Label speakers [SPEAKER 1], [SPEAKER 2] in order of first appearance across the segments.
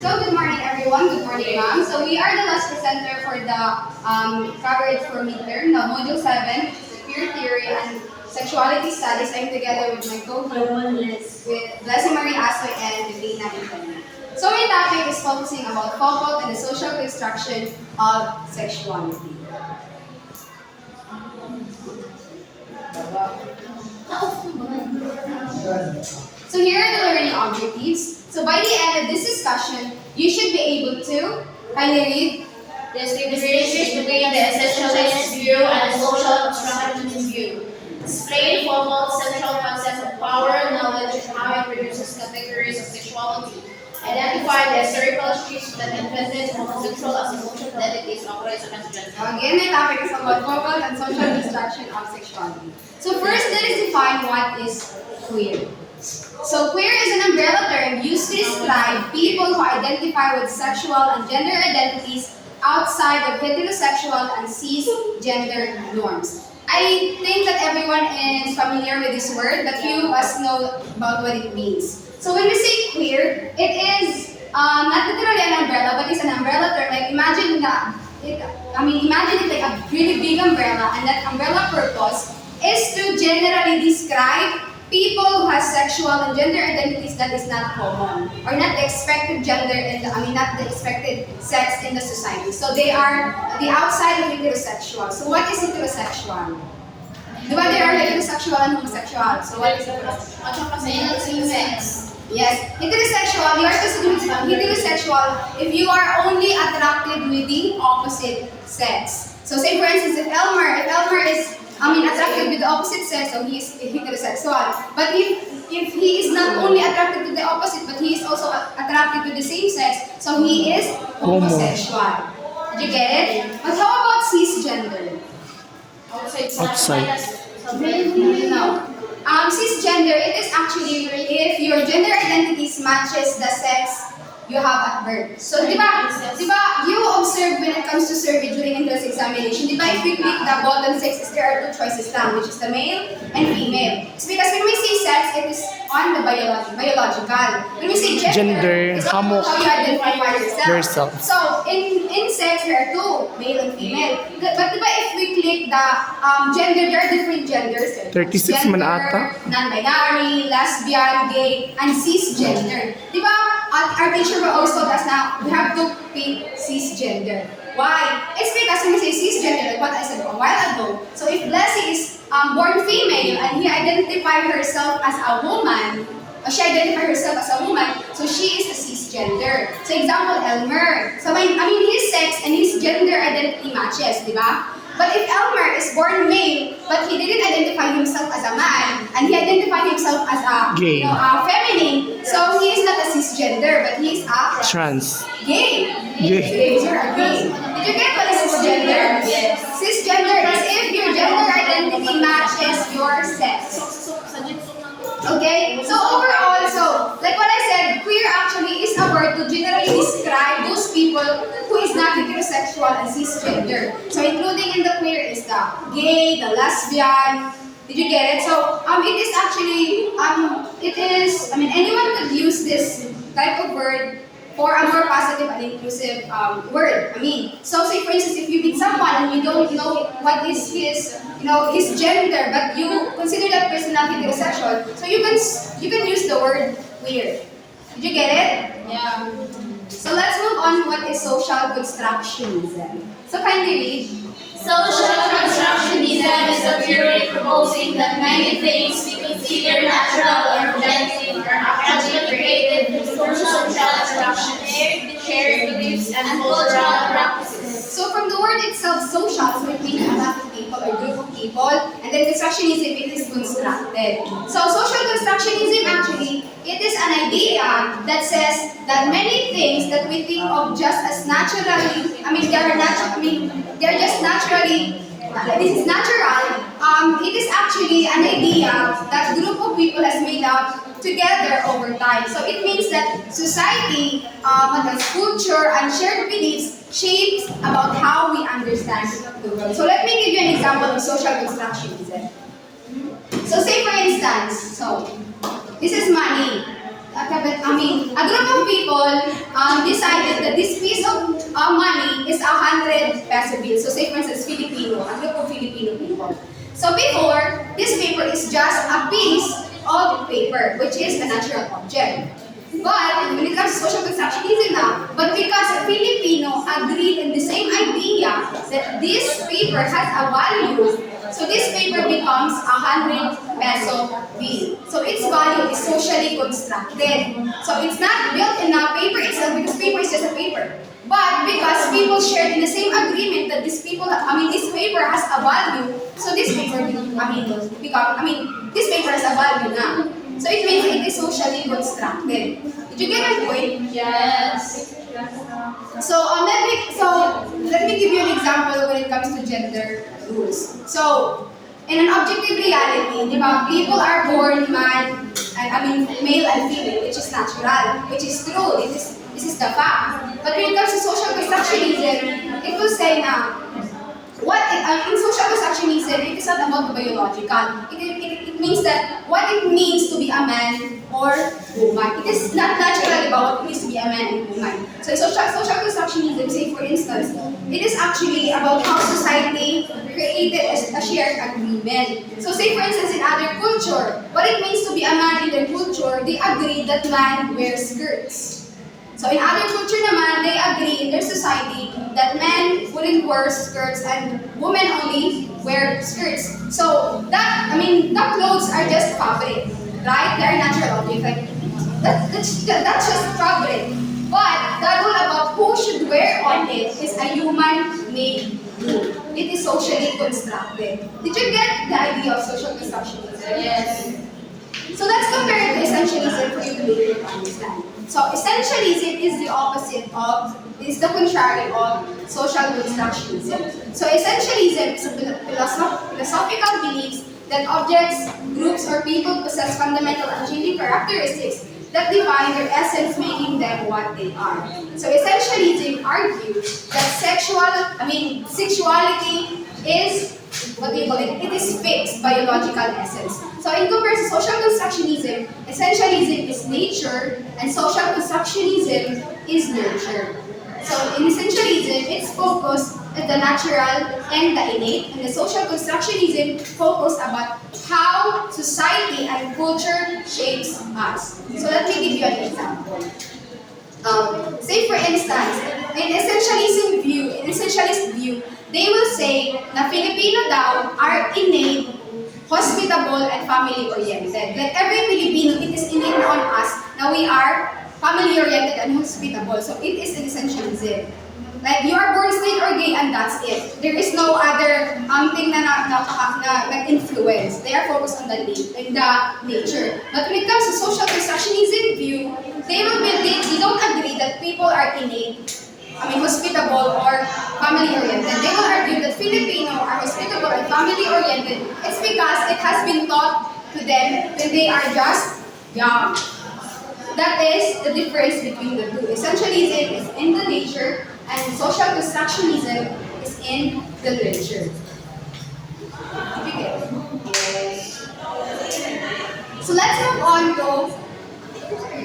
[SPEAKER 1] So good morning everyone, good morning ma'am. So we are the last presenter for the coverage for midterm, now module 7, which is the queer theory and sexuality studies. I'm together with my co-host, with Blessing Marie Asoy and Lena Anthony. So my topic is focusing about Foucault and the social construction of sexuality. So here are the learning objectives. So by the end of this discussion, you should be able to kindly read.
[SPEAKER 2] Distinguish between the essentialist view and the social constructionist view. Explain Foucault's central concept of power, knowledge, and how it produces categories of sexuality. Identify the historical shifts that invented homosexual as emotional identities operates against gender.
[SPEAKER 1] Again, my topic is about Foucault and social construction of sexuality. So first, let us define what is queer. So queer is an umbrella term used to describe people who identify with sexual and gender identities outside of heterosexual and cisgender norms. I think that everyone is familiar with this word, but few of us know about what it means. So when we say queer, it is not literally an umbrella, but it's an umbrella term. Like imagine imagine it like a really big umbrella, and that umbrella purpose is to generally describe people who have sexual and gender identities that is not common, or not the expected gender not the expected sex in the society. So they are the outside of heterosexual. So what is heterosexual? Diba there are heterosexual and homosexual. So what is heterosexual?
[SPEAKER 2] Same sex.
[SPEAKER 1] Yes, heterosexual, you are considered heterosexual if you are only attracted with the opposite sex. So say for instance, if Elmer is attracted with the opposite sex, so he is heterosexual. But if he is not only attracted to the opposite, but he is also attracted to the same sex, so he is homosexual. Did you get it? But how about cisgender?
[SPEAKER 3] Outside.
[SPEAKER 1] No. Cisgender, it is actually if your gender identities matches the sex you have at birth. So, di ba, you observe when it comes to survey during entrance examination, di ba, if we click the button sex, there are two choices lang, which is the male and female. It's because when we say sex, it is on the biological. When we say gender, it's on how you identify yourself. So, in sex, there are two, male and female. But di ba, if we click the gender, there are different genders.
[SPEAKER 3] 36 man ata.
[SPEAKER 1] Non-binary, lesbian, gay, and cisgender. Di ba, our teacher will also tell us now, we have to pick cisgender. Why? It's because when we say cisgender, like what I said a while ago, so if Blessing is born female and he identified herself as a woman, or she identified herself as a woman, so she is a cisgender. So example, Elmer. So his sex and his gender identity matches, di ba? But if Elmer is born male, but he didn't identify himself as a man, and he identified himself as a
[SPEAKER 3] gay,
[SPEAKER 1] feminine, so he is not a cisgender, but he is a
[SPEAKER 3] trans.
[SPEAKER 1] Gay.
[SPEAKER 3] Gay.
[SPEAKER 1] You're a gay. Did you get what is cisgender?
[SPEAKER 2] Yes.
[SPEAKER 1] Cisgender is if your gender identity matches your sex. Okay? So overall, like what I said, queer actually is a word to generally describe those people who is not heterosexual and cisgender. So including in the queer is the gay, the lesbian. Did you get it? So it is actually anyone could use this type of word for a more positive and inclusive word. So say for instance, if you meet someone and you don't know what is his gender, but you consider that person not heterosexual, so you can use the word queer. Did you get it?
[SPEAKER 2] Yeah.
[SPEAKER 1] So let's move on. What is social constructionism? So kindly read.
[SPEAKER 2] Social constructionism is a theory proposing that many things we consider natural or authentic are actually created through social constructions, shared beliefs, and cultural practices.
[SPEAKER 1] So from the word itself, social, so it means a lot of people or group of people, and then constructionism, it is constructed. So social constructionism actually, it is an idea that says that many things that we think of just as naturally, they're just naturally, this is natural. It is actually an idea that a group of people has made up together over time. So it means that society, culture, and shared beliefs shapes about how we understand the world. So let me give you an example of social constructionism. So say for instance, this is money. A group of people, this this piece of money is 100 peso bill. So say for instance, Filipino, a group of Filipino people. So before, this paper is just a piece of paper, which is a natural object. But when it comes to social constructionism now, but because Filipino agreed in the same idea that this paper has a value, so this paper becomes 100 peso bill. So its value is socially constructed. So it's not built in a paper itself because paper is just a paper. But because people shared in the same agreement that this paper has a value, so this paper this paper has a value now. So it means it is socially constructed. Did you get my point?
[SPEAKER 2] Yes.
[SPEAKER 1] So let me give you an example when it comes to gender rules. So in an objective reality, people are born male and female, which is natural, which is true. This is the fact. But when it comes to social constructionism, it will say na in social constructionism, it is not about the biological. It means that what it means to be a man or woman. It is not natural about what it means to be a man and woman. So social constructionism, say for instance, it is actually about how society created a shared agreement. So say for instance in other culture, what it means to be a man in their culture, they agree that man wears skirts. So in other culture naman, they agree in their society that men wouldn't wear skirts and women only wear skirts. So the clothes are just fabric, right? They are natural objects. Like that's just fabric. But the rule about who should wear on it is a human-made rule. It is socially constructed. Did you get the idea of social constructionism?
[SPEAKER 2] Yes.
[SPEAKER 1] So let's compare it to essentialism for you to be able to understand. So essentialism is the opposite is the contrary of social constructionism. So essentialism is a philosophical belief that objects, groups, or people possess fundamental unchanging characteristics that define their essence, making them what they are. So essentialism argues that sexuality is it is fixed biological essence. So in comparison to social constructionism, essentialism is nature and social constructionism is nurture. So in essentialism, it's focused at the natural and the innate, and the social constructionism focused about how society and culture shapes us. So let me give you an example. Say for instance, in essentialist view, they will say na Filipino daw are innate, hospitable, and family-oriented. Like every Filipino, it is innate on us na we are family-oriented and hospitable. So it is an essentialism. Like you are born straight or gay and that's it. There is no other thing na influence. They are focused on the nature. But when it comes to social constructionism view, they don't agree that people are innate, hospitable or family-oriented. They will argue that Filipino are hospitable and family-oriented. It's because it has been taught to them when they are just young. That is the difference between the two. Essentialism is in the nature and social constructionism is in the literature. Did you get it? Yes. So let's move on to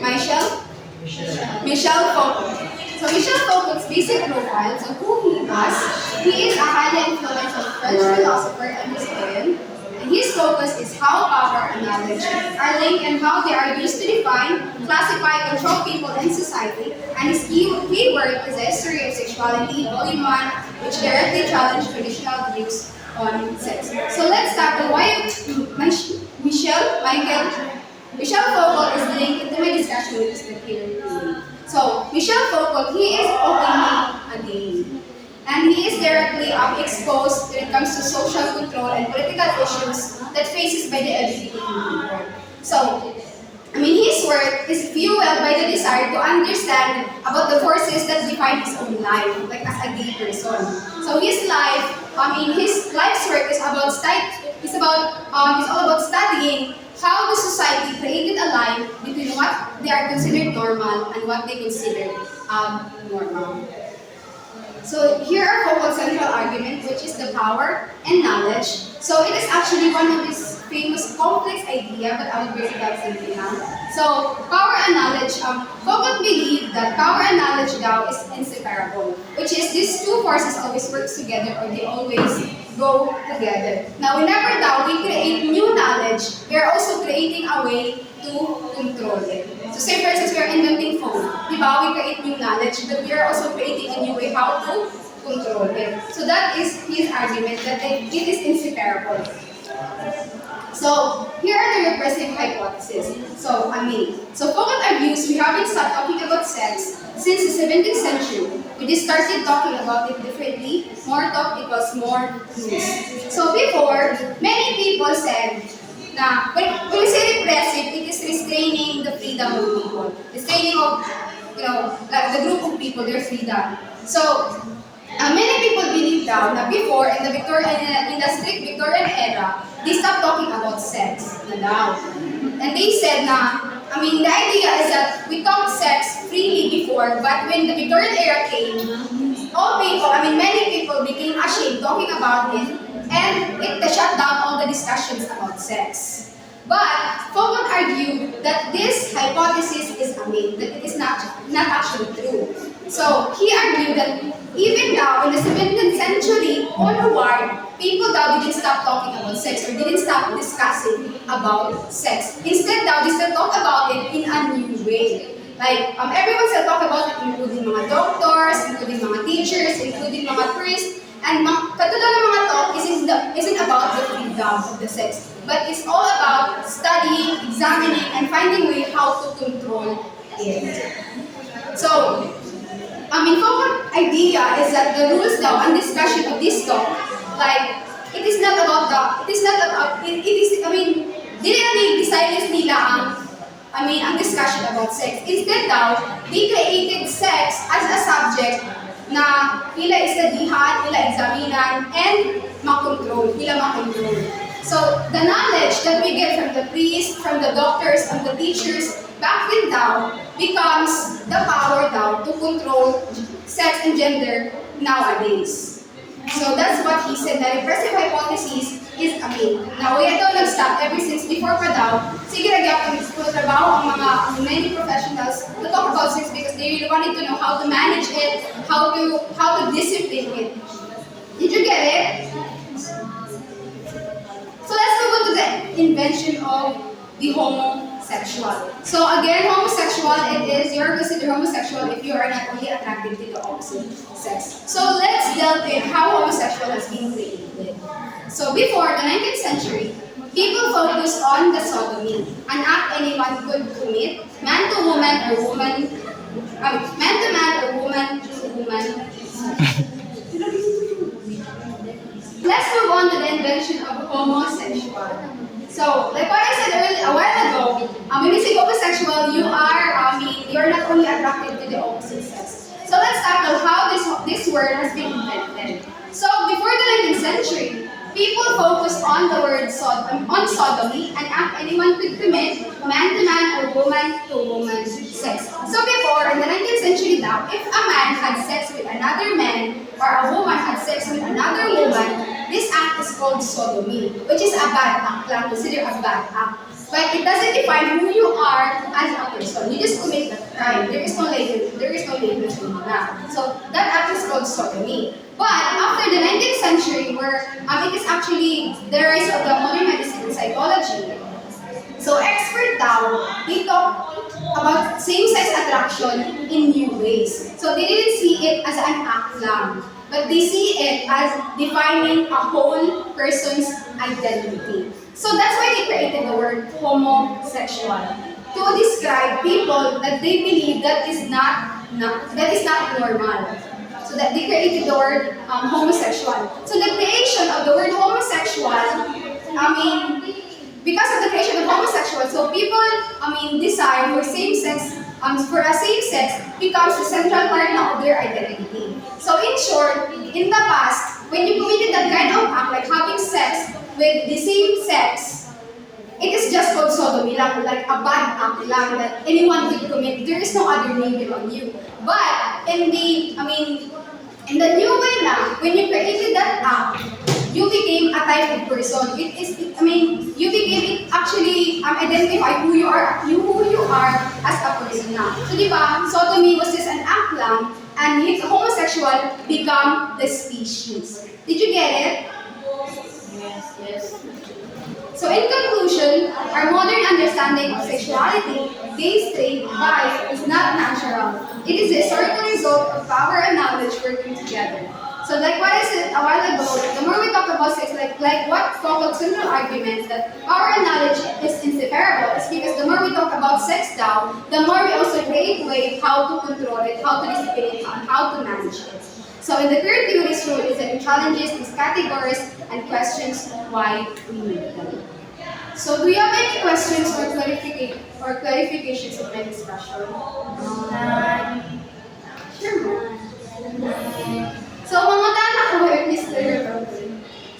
[SPEAKER 1] Michel Foucault. So Michel Foucault's basic profile, so who he was, he is a highly influential French philosopher and historian. And his focus is how power and knowledge are linked and how they are used to define, classify, control people in society. And his key work is the history of sexuality, volume 1, which directly challenged traditional views on sex. So let's start with why Michel Foucault is linked into my discussion with this here today. So Michel Foucault, he is openly a gay. And he is directly exposed when it comes to social control and political issues that faces by the LGBTQ people. So, his work is fueled by the desire to understand about the forces that define his own life, like as a gay person. So his life's work is all about studying how the society created a line between what they are considered normal and what they consider abnormal. So here are Foucault's central argument, which is the power and knowledge. So it is actually one of his famous complex idea, but I will break it down simply now. So power and knowledge, Foucault believed that power and knowledge daw is inseparable, which is these two forces always work together or they always go together. Now, whenever daw we create new knowledge, we are also creating a way to control it. So say for instance, we are inventing phone. Di ba? We create new knowledge, but we are also creating a new way how to control it. So that is his argument that it is inseparable. So here are the repressive hypotheses. So Foucault argues we have been talking about sex since the 17th century. We just started talking about it differently. More talk equals more news. So before, many people said na when we say repressive, it is restraining the freedom of people, restraining of like the group of people, their freedom. So many people believe now that before in the strict Victorian era, they stopped talking about sex na daw. And they said the idea is that we talked sex freely before, but when the Victorian era came, many people became ashamed talking about it, and it shut down all the discussions about sex. But Foucault argued that this hypothesis is a myth, that it is not actually true. So he argued that even now in the 17th century onward, people now didn't stop talking about sex or didn't stop discussing about sex. Instead now, they still talk about it in a new way. Like, everyone still talk about it, including mga doctors, including mga teachers, including mga priests, and katulad ng mga talk isn't about the freedom of the sex, but it's all about studying, examining, and finding way how to control it. So, Foucault's idea is that the rules now and discussion of this talk, like, it is not about dili silence nila ang discussion about sex. Instead daw, they created sex as a subject na ila istadihan, ila examinan, and makontrol. So, the knowledge that we get from the priests, from the doctors, and the teachers, back then daw, becomes the power daw to control sex and gender nowadays. So that's what he said, the repressive hypothesis is a myth. Now, we ito nag-stop ever since before pa daw, sige nagyapag trabaho ang many professionals to talk about sex because they really wanted to know how to manage it, how to discipline it. Did you get it? So let's move on to the invention of the homosexual. So again, homosexual, you're considered homosexual if you are not only attracted to the opposite sex. So let's delve in how homosexual has been created. So before the 19th century, people focused on the sodomy, an act anyone could commit, man to woman or woman, man to man or woman to woman. Let's move on to the invention of homosexual. So, like what I said earlier, a while ago, when you say homosexual, you're not only attracted to the opposite sex. So let's tackle how this word has been invented. So before the 19th century, people focused on the word on sodomy, an act anyone could commit, man to man or woman to woman sex. So before, in the 19th century now, if a man had sex with another man or a woman had sex with another woman, this act is called sodomy, which is a bad act, considered a bad act. But it doesn't define who you are as a person. You just commit the crime. There is no label to that. So that act is called sodomy. But after the 19th century, where it is actually the rise of the modern medicine and psychology, so experts now, they talk about same-sex attraction in new ways. So they didn't see it as an act lang, but they see it as defining a whole person's identity. So that's why they created the word homosexual, to describe people that they believe that is not normal. So that they created the word homosexual. So the creation of the word homosexual, because of the creation of homosexual, so people, desire for same-sex, for a same-sex becomes the central part now of their identity. So in short, in the past, when you committed that kind of act, like having sex with the same sex, it is just called sodomy lang, like a bad act lang that anyone could commit. There is no other label on you. But in the new way now, when you created that act, you became a type of person. You became actually identify who you are as a person now. So, di ba, sodomy was just an act lang, and homosexual become the species. Did you get it?
[SPEAKER 2] Yes.
[SPEAKER 1] So in conclusion, our modern understanding of sexuality, gay, straight, bi, is not natural. It is a historical result of power and knowledge working together. So like what I said a while ago, the more we talk about sex, like what Foucault's central argument that power and knowledge is inseparable, is because the more we talk about sex now, the more we also create ways how to control it, how to discipline it, and how to manage it. So in the queer theory's role is that it challenges these categories and questions why we need them. So do you have any questions or clarifications of my discussion? Sure. So mga tanak ko, Mr.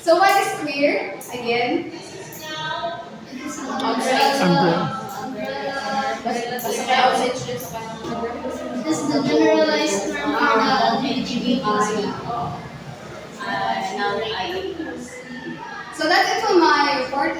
[SPEAKER 1] So what is queer? Again?
[SPEAKER 3] Umbrella.
[SPEAKER 4] This is the generalized term for the LGBTQ.
[SPEAKER 1] So that's it for my report.